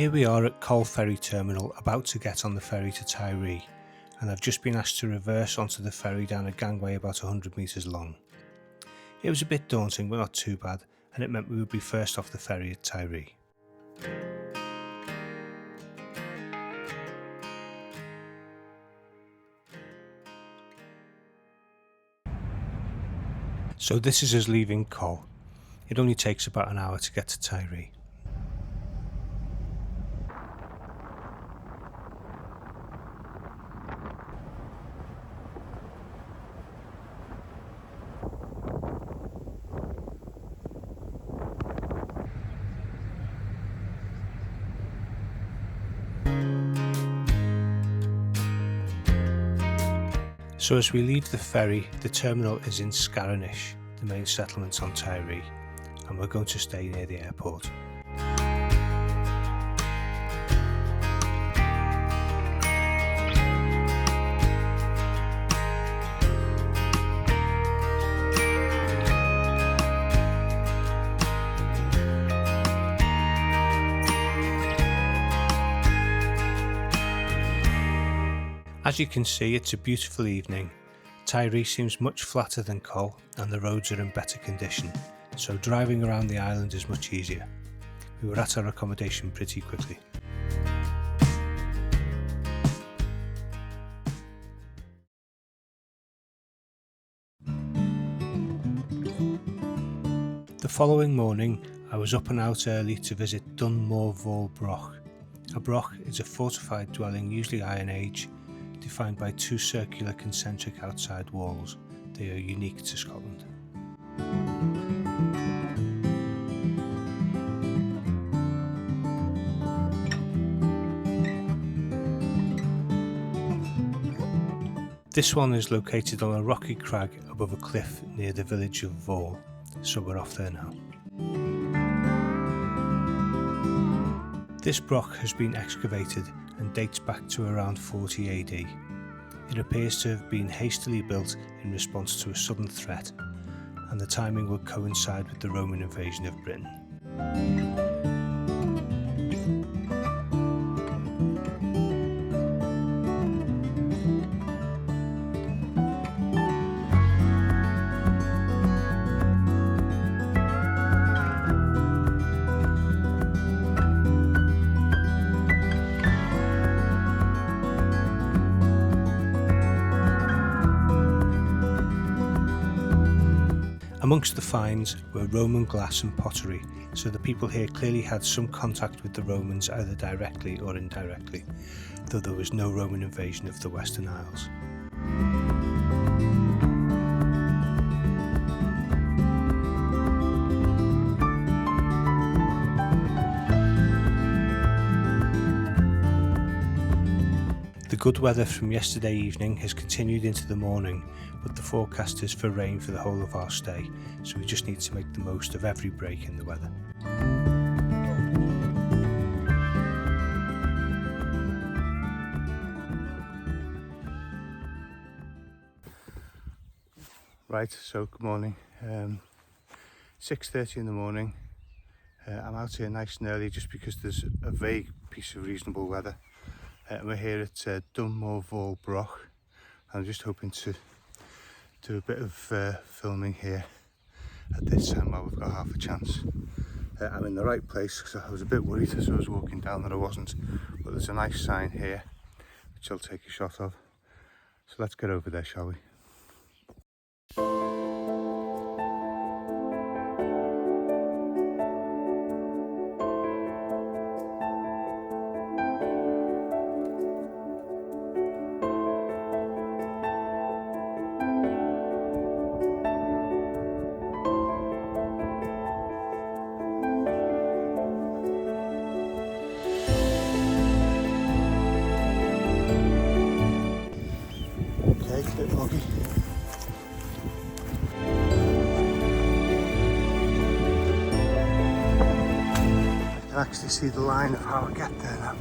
Here we are at Coll ferry terminal, about to get on the ferry to Tiree, and I've just been asked to reverse onto the ferry down a gangway about 100 metres long. It was a bit daunting but not too bad, and it meant we would be first off the ferry at Tiree. So this is us leaving Coll. It only takes about an hour to get to Tiree. So as we leave the ferry, the terminal is in Skerryvore, the main settlement on Tiree, and we're going to stay near the airport. As you can see, it's a beautiful evening. Tiree seems much flatter than Coll and the roads are in better condition, so driving around the island is much easier. We were at our accommodation pretty quickly. The following morning, I was up and out early to visit Mor Vaul Broch. A broch is a fortified dwelling, usually Iron Age, defined by two circular concentric outside walls. They are unique to Scotland. This one is located on a rocky crag above a cliff near the village of Vaul, so we're off there now. This broch has been excavated and dates back to around 40 AD. It appears to have been hastily built in response to a sudden threat, and the timing would coincide with the Roman invasion of Britain. Amongst the finds were Roman glass and pottery, so the people here clearly had some contact with the Romans either directly or indirectly, though there was no Roman invasion of the Western Isles. The good weather from yesterday evening has continued into the morning, but the forecast is for rain for the whole of our stay, so we just need to make the most of every break in the weather. Right, so good morning. 6:30 in the morning. I'm out here nice and early just because there's a vague piece of reasonable weather. We're here at Mor Vaul Broch. I'm just hoping to do a bit of filming here at this time while we've got half a chance. I'm in the right place because I was a bit worried as I was walking down that I wasn't, but there's a nice sign here which I'll take a shot of. So let's get over there, shall we? Okay, it's a bit foggy. I can actually see the line of how I get there now.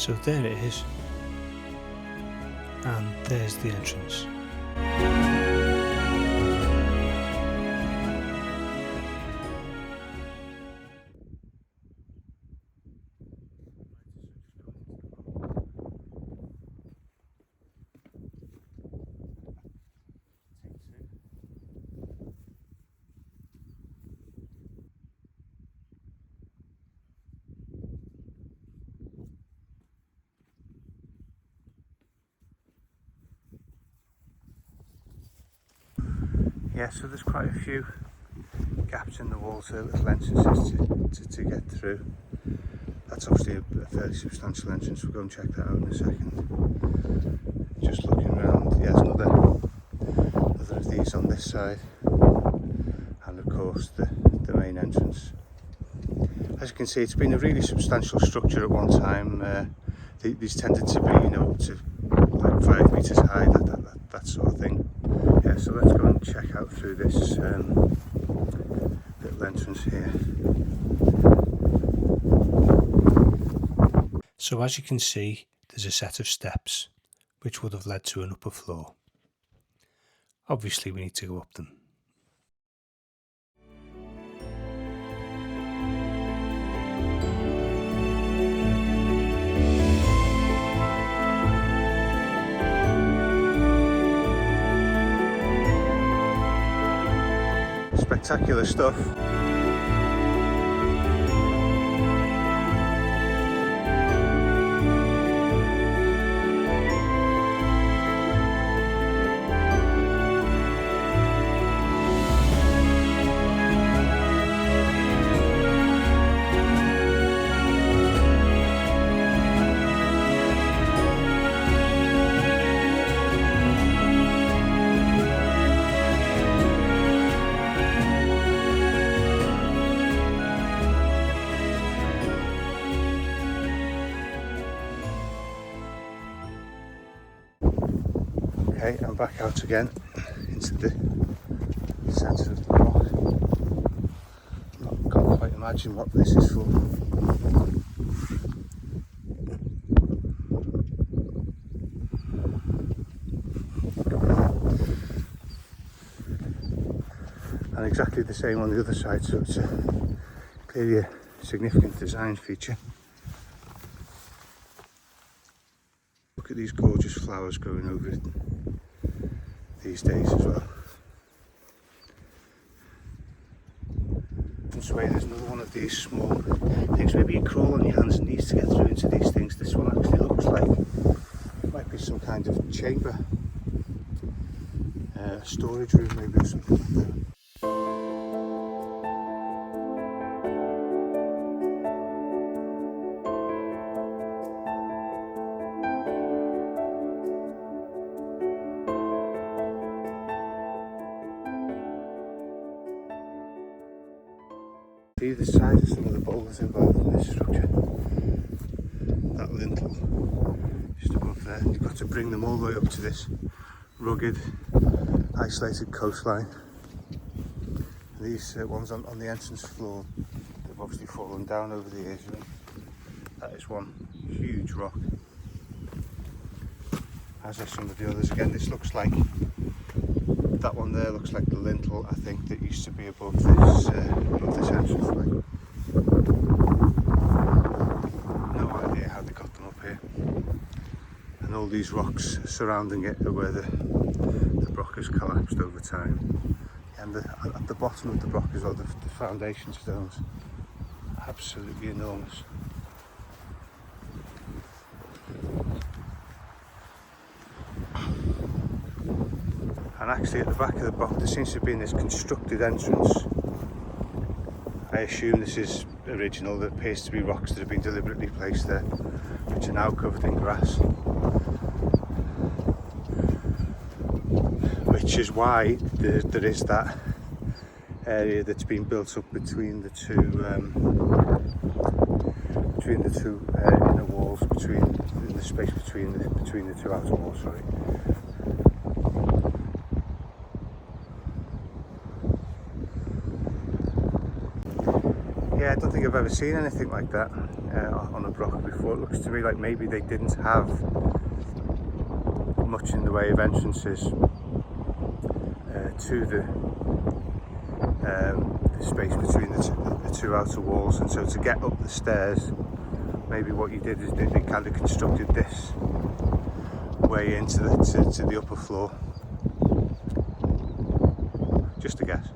So there it is, and there's the entrance. Yeah, so there's quite a few gaps in the walls here, little entrances to get through. That's obviously a fairly substantial entrance. We'll go and check that out in a second. Just looking around, yeah, there's another of these on this side, and of course the main entrance. As you can see, it's been a really substantial structure at one time. These tended to be, you know, up to like 5 metres high, that sort of thing. Yeah, so let's go and check out through this little entrance here. So as you can see, there's a set of steps which would have led to an upper floor. Obviously we need to go up them. Spectacular stuff. Okay, I'm back out again into the centre of the rock. Can't quite imagine what this is for. And exactly the same on the other side, so it's clearly a significant design feature. Look at these gorgeous flowers growing over it these days as well. This way there's another one of these small things. Maybe you crawl on your hands and knees to get through into these things. This one actually looks like it might be some kind of chamber, storage room maybe, or something like that. See the size of some of the boulders involved in this structure. That lintel just above there. You've got to bring them all the way up to this rugged, isolated coastline. And these ones on the entrance floor, they've obviously fallen down over the years. That is one huge rock, as are some of the others. Again, this looks like, that one there looks like the lintel, I think, that used to be above this entranceway. No idea how they got them up here. And all these rocks surrounding it are where the broch has collapsed over time. And at the bottom of the broch as well, the foundation stones, absolutely enormous. And actually at the back of the broch there seems to have been this constructed entrance. I assume this is original. There appears to be rocks that have been deliberately placed there, which are now covered in grass. Which is why there is that area that's been built up between the two inner walls, in the space between the two outer walls. Sorry. Yeah, I don't think I've I've ever seen anything like that on a broch before. It looks to me like maybe they didn't have much in the way of entrances to the space between the two outer walls, and so to get up the stairs, maybe what you did is they kind of constructed this way into the upper floor. Just a guess.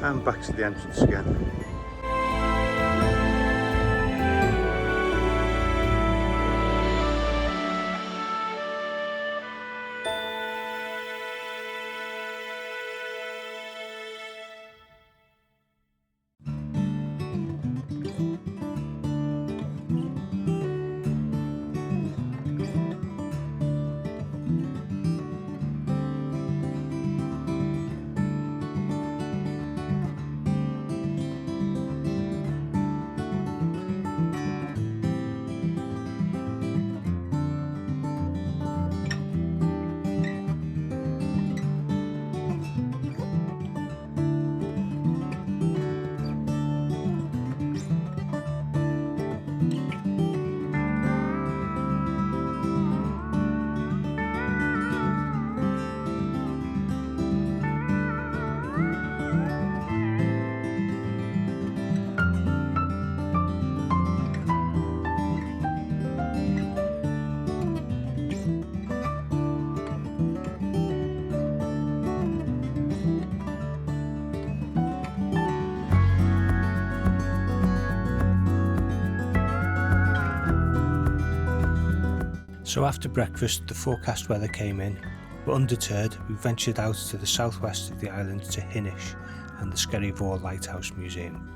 And back to the entrance again. So after breakfast the forecast weather came in, but undeterred we ventured out to the southwest of the island to Hynish and the Skerryvore Lighthouse Museum.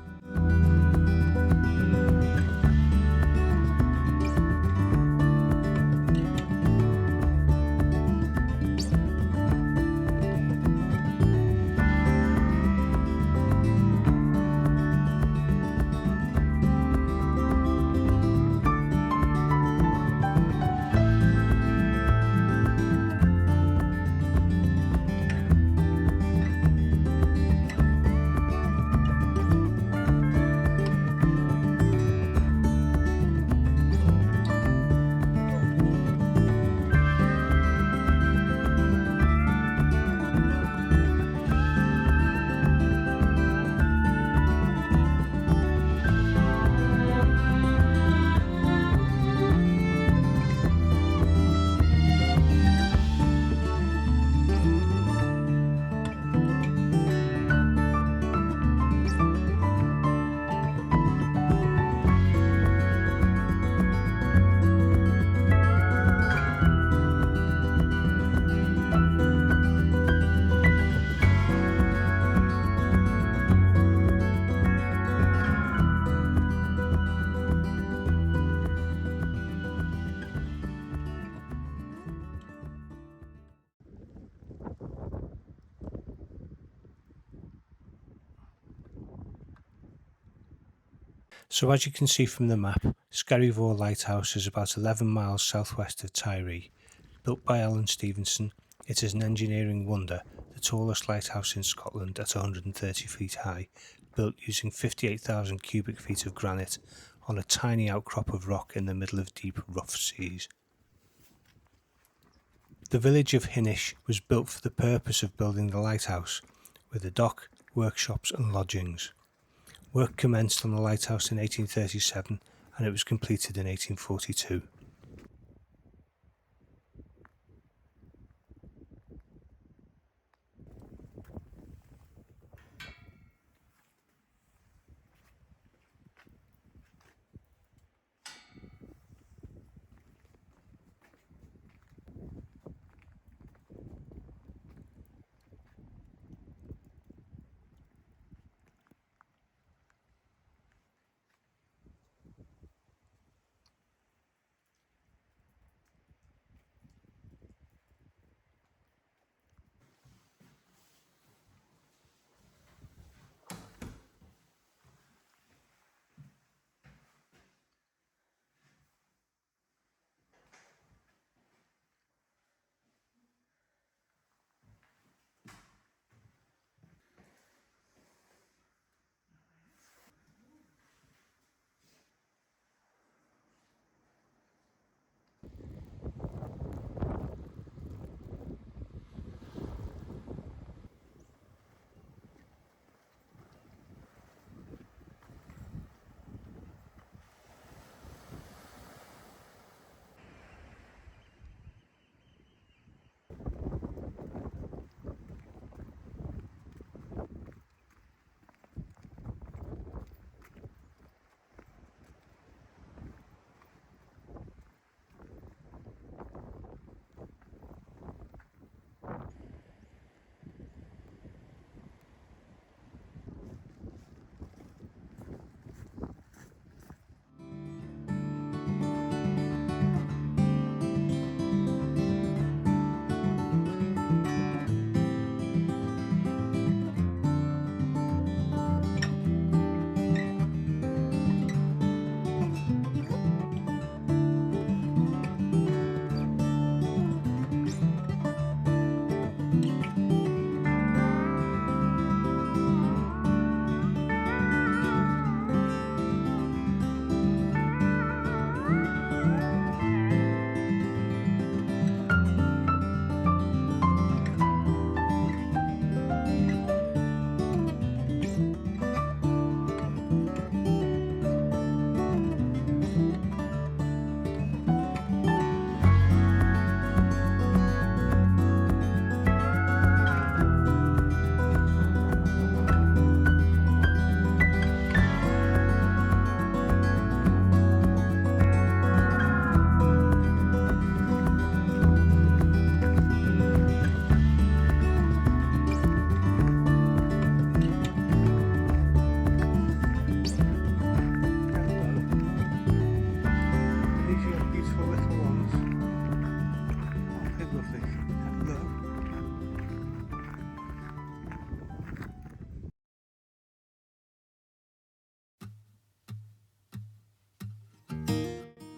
So as you can see from the map, Skerryvore Lighthouse is about 11 miles southwest of Tiree. Built by Alan Stevenson, it is an engineering wonder, the tallest lighthouse in Scotland at 130 feet high, built using 58,000 cubic feet of granite on a tiny outcrop of rock in the middle of deep, rough seas. The village of Hynish was built for the purpose of building the lighthouse, with a dock, workshops and lodgings. Work commenced on the lighthouse in 1837 and it was completed in 1842.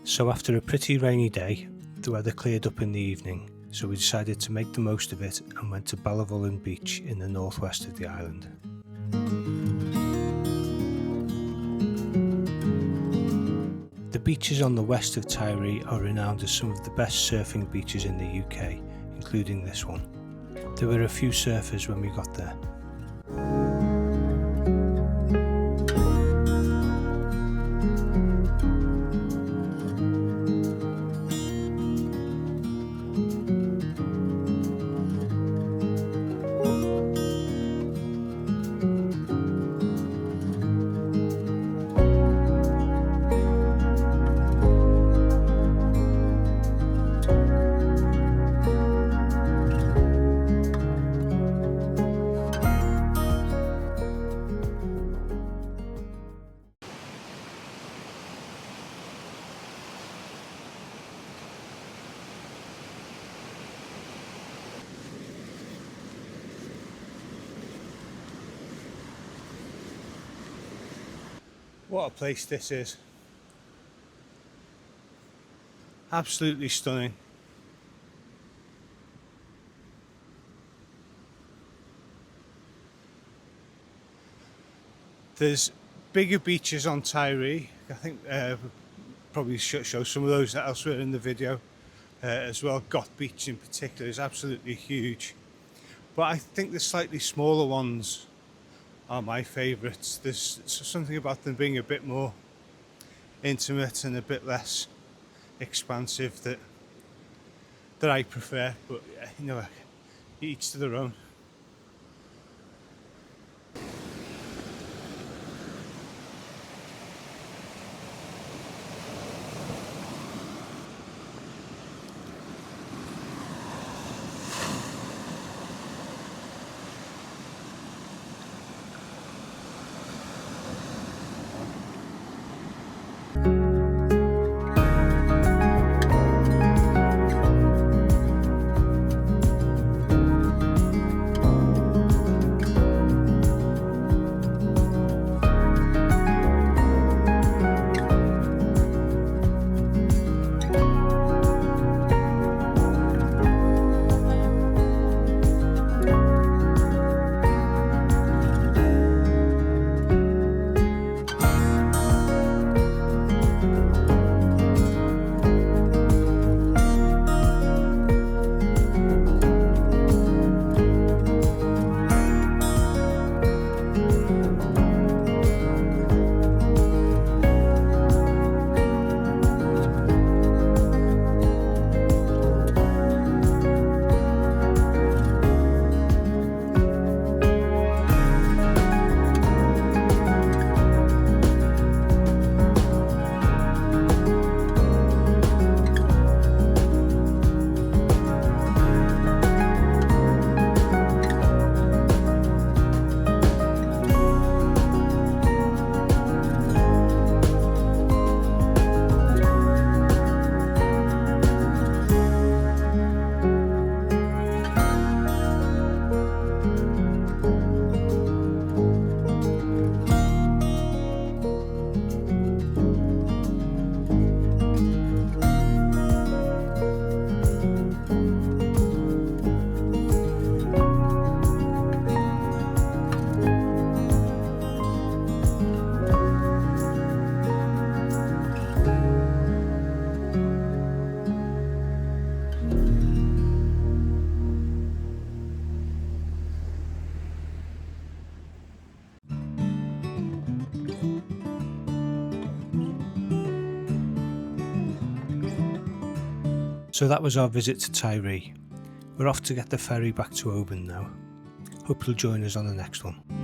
So after a pretty rainy day, the weather cleared up in the evening, so we decided to make the most of it and went to Balevullin Beach in the northwest of the island. The beaches on the west of Tiree are renowned as some of the best surfing beaches in the UK, including this one. There were a few surfers when we got there. What a place this is. Absolutely stunning. There's bigger beaches on Tiree. I think probably show some of those elsewhere in the video as well. Got Beach in particular is absolutely huge. But I think the slightly smaller ones are my favourites. There's something about them being a bit more intimate and a bit less expansive that I prefer, but you know, each to their own. So that was our visit to Tiree. We're off to get the ferry back to Oban now. Hope you'll join us on the next one.